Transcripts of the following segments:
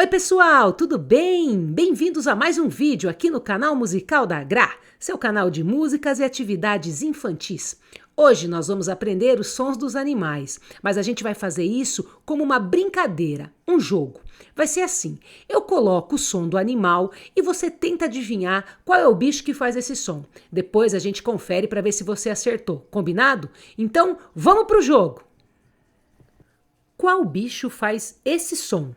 Oi pessoal, tudo bem? Bem-vindos a mais um vídeo aqui no canal Musical da Gra, seu canal de músicas e atividades infantis. Hoje nós vamos aprender os sons dos animais, mas a gente vai fazer isso como uma brincadeira, um jogo. Vai ser assim, eu coloco o som do animal e você tenta adivinhar qual é o bicho que faz esse som. Depois a gente confere para ver se você acertou, combinado? Então vamos pro jogo! Qual bicho faz esse som?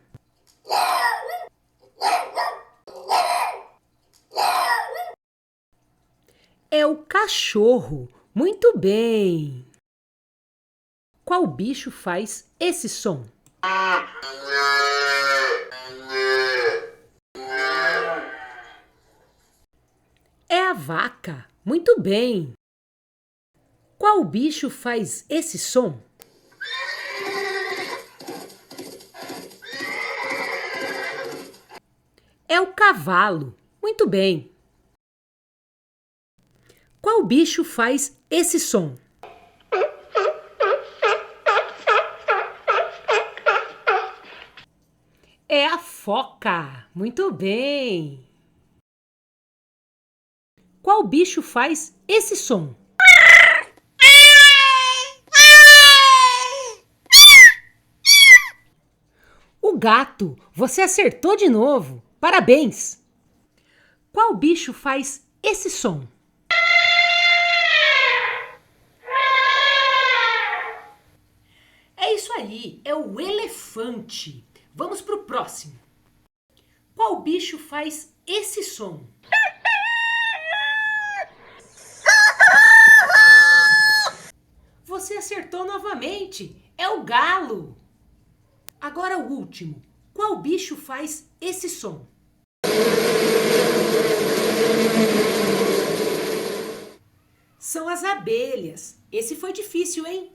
É o cachorro. Muito bem. Qual bicho faz esse som? É a vaca. Muito bem. Qual bicho faz esse som? É o cavalo. Muito bem. Qual bicho faz esse som? É a foca. Muito bem. Qual bicho faz esse som? O gato. Você acertou de novo. Parabéns. Qual bicho faz esse som? É isso aí, é o elefante. Vamos para o próximo. Qual bicho faz esse som? Você acertou novamente, é o galo. Agora o último. Qual bicho faz esse som? São as abelhas. Esse foi difícil, hein?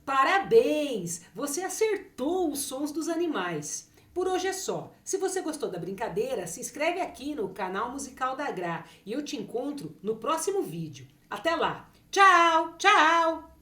Parabéns! Você acertou os sons dos animais. Por hoje é só. Se você gostou da brincadeira, se inscreve aqui no canal Musical da Gra e eu te encontro no próximo vídeo. Até lá! Tchau, tchau!